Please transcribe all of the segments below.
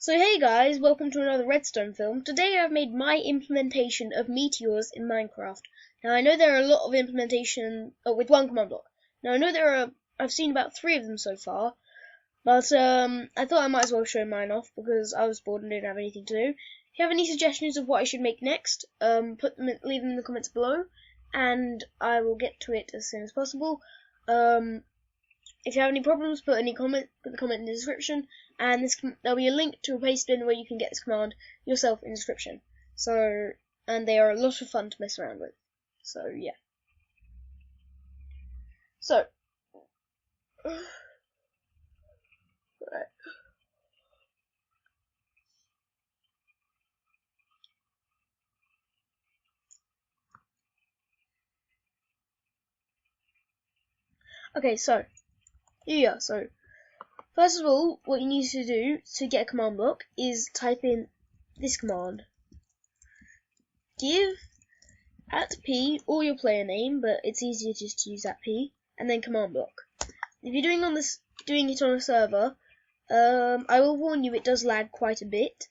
So hey guys, welcome to another Redstone film. Today I've made my implementation of meteors in Minecraft. Now I know there are a lot of implementation with one command block. Now I know I've seen about 3 of them so far, but I thought I might as well show mine off because I was bored and didn't have anything to do. If you have any suggestions of what I should make next, leave them in the comments below, and I will get to it as soon as possible. If you have any problems, put the comment in the description, and there'll be a link to a paste bin where you can get this command yourself in the description. So, and they are a lot of fun to mess around with. So yeah. So, right. Okay, so yeah, so first of all, what you need to do to get a command block is type in this command. Give @p or your player name, but it's easier just to use @p, and then command block. If you're doing it on a server, I will warn you it does lag quite a bit,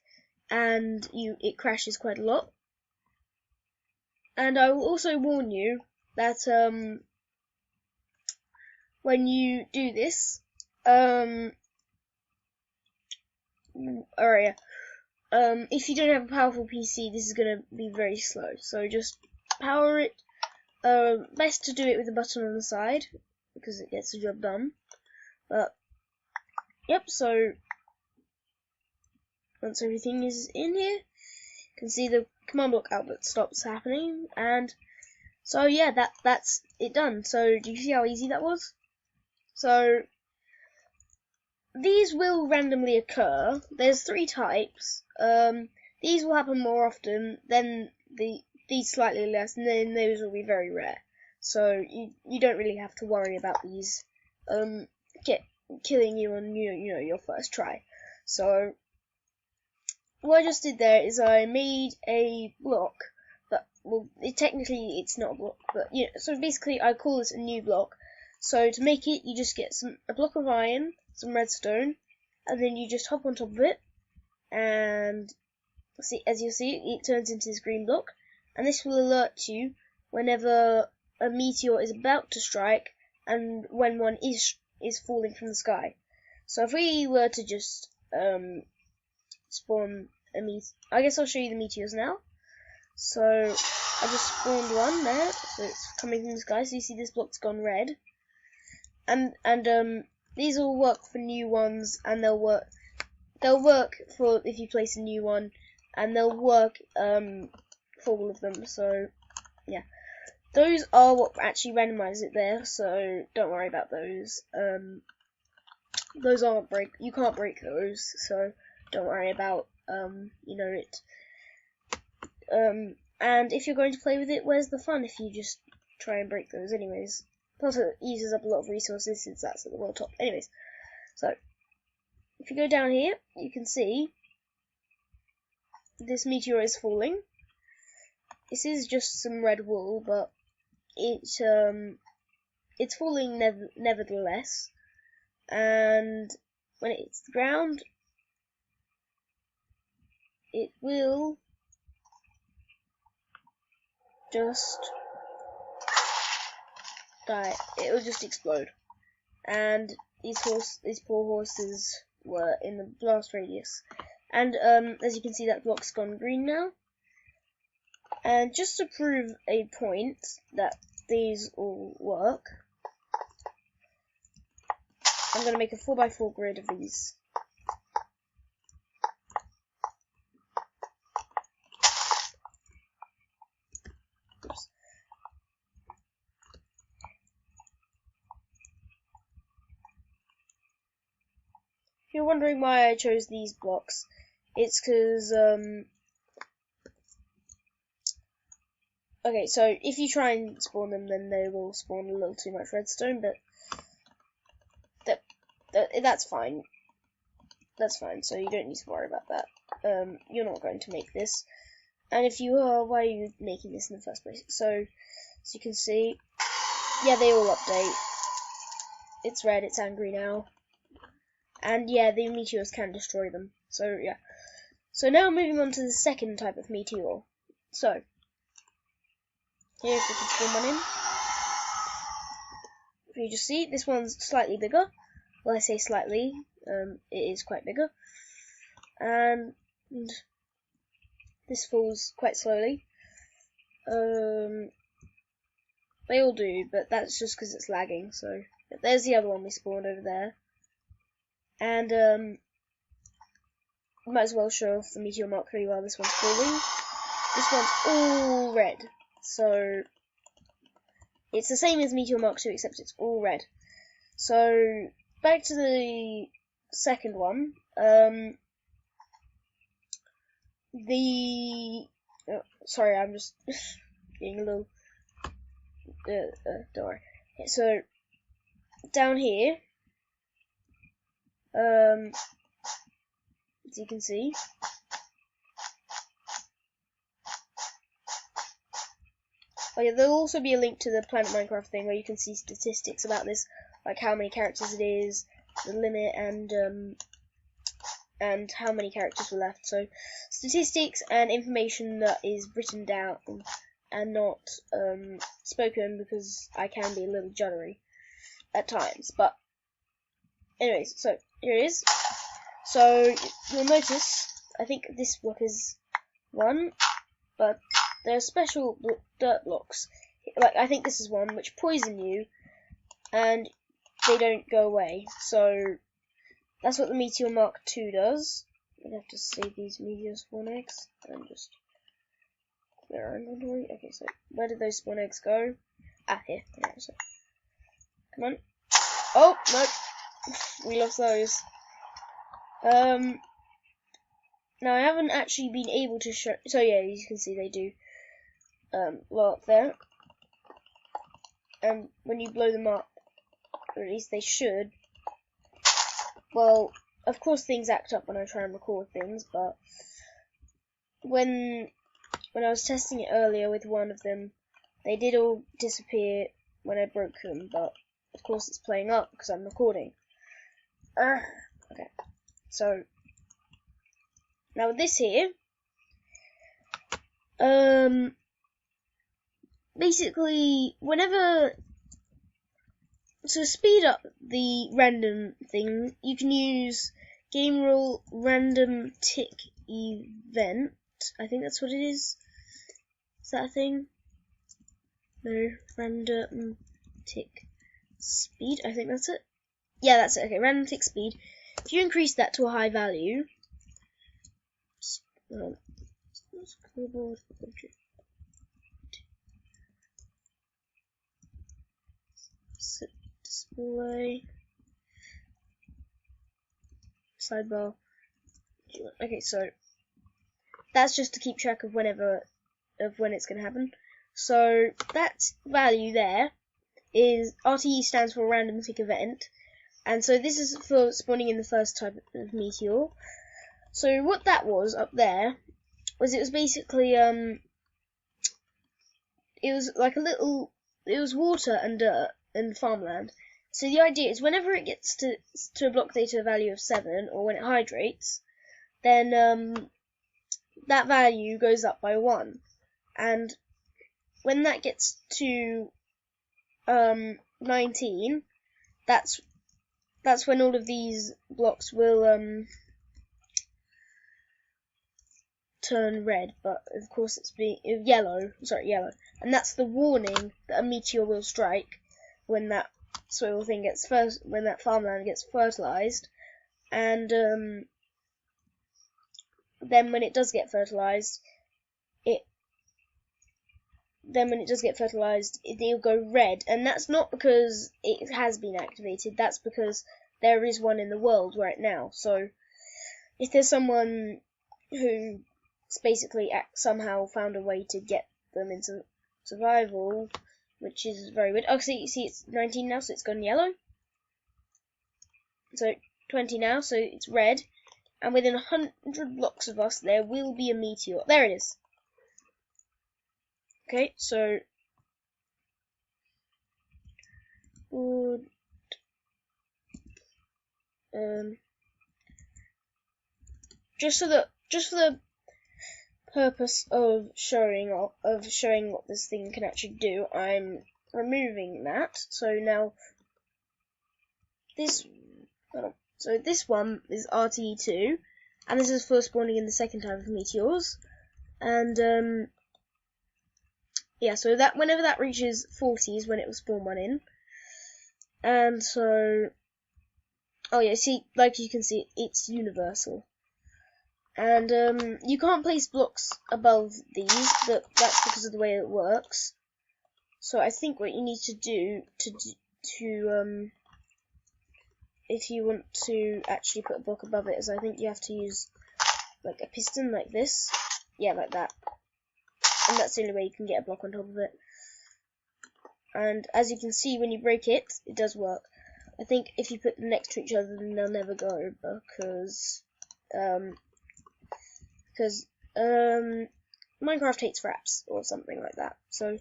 and it crashes quite a lot. And I will also warn you that when you do this, if you don't have a powerful PC, this is gonna be very slow. So just power it. Best to do it with a button on the side because it gets the job done. But yep. So once everything is in here, you can see the command block output stops happening, and so yeah, that's it done. So do you see how easy that was? So these will randomly occur. There's 3 types. These will happen more often than these slightly less, and then those will be very rare. So you don't really have to worry about these killing you on your first try. So what I just did there is I made a block, but technically it's not a block, but so basically I call this a new block. So to make it, you just get a block of iron, some redstone, and then you just hop on top of it, and as you'll see, it turns into this green block, and this will alert you whenever a meteor is about to strike and when one is falling from the sky. So if we were to just spawn a I guess I'll show you the meteors now. So I just spawned one there, so it's coming from the sky. So you see this block's gone red, and these will work for new ones, and they'll work for if you place a new one, and they'll work for all of them. So yeah, those are what actually randomize it there, so don't worry about those. Those aren't you can't break those, so don't worry about it. And if you're going to play with it, where's the fun if you just try and break those anyways? Plus it uses up a lot of resources since that's at the world top. Anyways, so if you go down here, you can see this meteor is falling. This is just some red wool, but it's falling nevertheless. And when it hits the ground, it will just die. It will just explode. And these poor horses were in the blast radius. And as you can see, that block's gone green now. And just to prove a point that these all work, I'm going to make a 4x4 grid of these. Oops. If you're wondering why I chose these blocks, it's because okay, so if you try and spawn them, then they will spawn a little too much redstone, but that's fine. That's fine, so you don't need to worry about that. You're not going to make this. And if you are, why are you making this in the first place? So, as you can see, yeah, they all update. It's red, it's angry now. And yeah, the meteors can destroy them. So yeah. So now moving on to the second type of meteor. So here, if we can spawn one in, if you just see, this one's slightly bigger. Well, I say slightly, it is quite bigger. And this falls quite slowly. They all do, but that's just because it's lagging. So there's the other one we spawned over there. And might as well show off the meteor mark 3 while this one's falling. This one's all red, so it's the same as meteor mark 2 except it's all red. So back to the second one. Sorry, I'm just getting a little. Don't worry. Okay, so down here, as you can see, oh yeah, there'll also be a link to the Planet Minecraft thing where you can see statistics about this, like how many characters it is, the limit, and how many characters were left. So statistics and information that is written down and not spoken, because I can be a little juddery at times. But anyways, so here it is. So you'll notice, I think this block is 1, but there are special dirt blocks. Like I think this is 1 which poison you, and they don't go away. So that's what the meteor mark 2 does. I have to save these meteor spawn eggs and just clear our inventory. Okay, so where did those spawn eggs go? Ah, here. Yeah, so. Come on. Oh no, we lost those. Now I haven't actually been able to show. So yeah, you can see they do. Well up there, and when you blow them up, or at least they should. Well, of course things act up when I try and record things, but when I was testing it earlier with one of them, they did all disappear when I broke them, but of course it's playing up because I'm recording. Okay, so now with this here, basically whenever, to speed up the random thing, you can use game rule random tick event. I think that's what it is. Is that a thing? No, random tick speed. I think that's it. Yeah, that's it. Okay, random tick speed. If you increase that to a high value, display sidebar. Okay, so that's just to keep track of when it's going to happen. So that value there is RTE, stands for random tick event, and so this is for spawning in the first type of meteor. So what that was up there was, it was basically it was like it was water and dirt and farmland. So the idea is whenever it gets to a block data value of 7, or when it hydrates, then that value goes up by 1, and when that gets to 19, that's when all of these blocks will turn red, but of course it's yellow, and that's the warning that a meteor will strike when that soil thing when that farmland gets fertilized, and then when it does get fertilized, it'll go red, and that's not because it has been activated, that's because there is one in the world right now. So if there's someone who basically somehow found a way to get them into survival, which is very weird. Oh, see, it's 19 now, so it's gone yellow. So 20 now, so it's red. And within 100 blocks of us, there will be a meteor. There it is. Okay, so just for the purpose of showing what this thing can actually do, I'm removing that. So now this one is RTE2, and this is for spawning in the second type of meteors. And yeah, so that whenever that reaches 40 is when it will spawn one in. And so, oh yeah, see, like you can see, it's universal. And you can't place blocks above these, but that's because of the way it works. So I think what you need to do if you want to actually put a block above it, is I think you have to use like a piston like this. Yeah, like that. And that's the only way you can get a block on top of it. And as you can see, when you break it, it does work. I think if you put them next to each other, then they'll never go, because Minecraft hates fraps or something like that. So,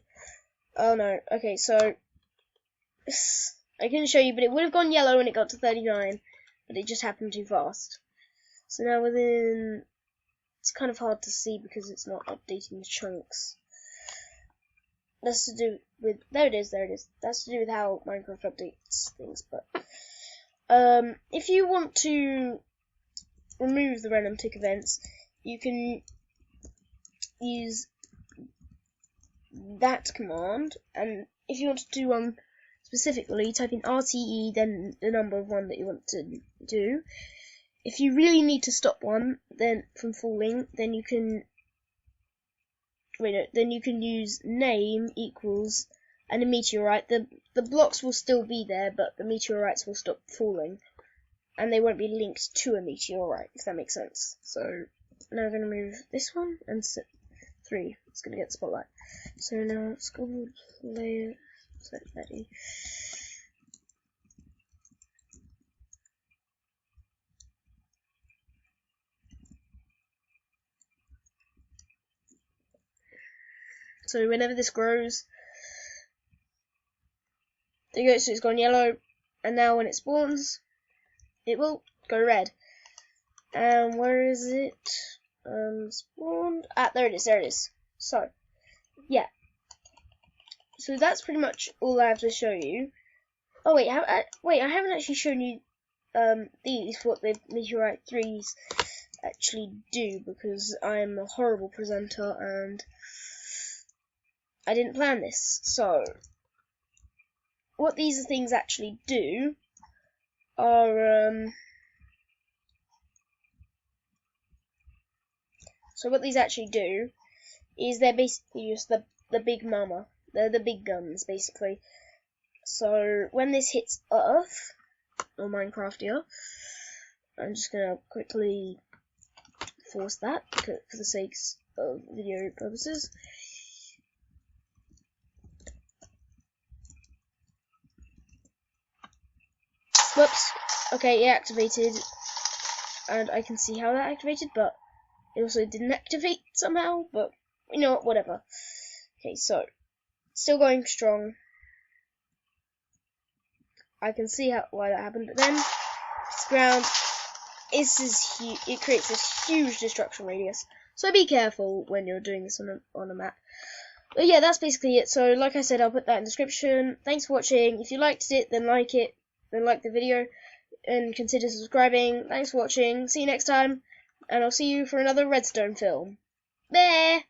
oh no, okay, so I can show you, but it would have gone yellow when it got to 39, but it just happened too fast. So now it's kind of hard to see because it's not updating the chunks. That's to do with, there it is. That's to do with how Minecraft updates things, but if you want to remove the random tick events, you can use that command, and if you want to do one specifically, type in RTE, then the number of one that you want to do. If you really need to stop one then from falling, then you can use name equals and a meteorite. The blocks will still be there, but the meteorites will stop falling, and they won't be linked to a meteorite, if that makes sense. So now I'm going to move this one and set 3. It's going to get spotlight. So now let's go play set ready. So whenever this grows, there you go, so it's gone yellow, and now when it spawns, it will go red. And where is it? Spawned. Ah, there it is. So, yeah. So that's pretty much all I have to show you. Oh wait, I haven't actually shown you these, what the meteorite 3s actually do, because I'm a horrible presenter and I didn't plan this. So what these things actually do are is they're basically just the big mama. They're the big guns, basically. So when this hits Earth, or Minecraft here, I'm just gonna quickly force that for the sakes of video purposes. Whoops. Okay, it activated, and I can see how that activated, but it also didn't activate somehow, but you know what, whatever. Okay, so still going strong. I can see why that happened, but then this ground it creates this huge destruction radius. So be careful when you're doing this on a map. But yeah, that's basically it. So like I said, I'll put that in the description. Thanks for watching. If you liked it, then like the video, and consider subscribing. Thanks for watching. See you next time, and I'll see you for another Redstone film. Bye!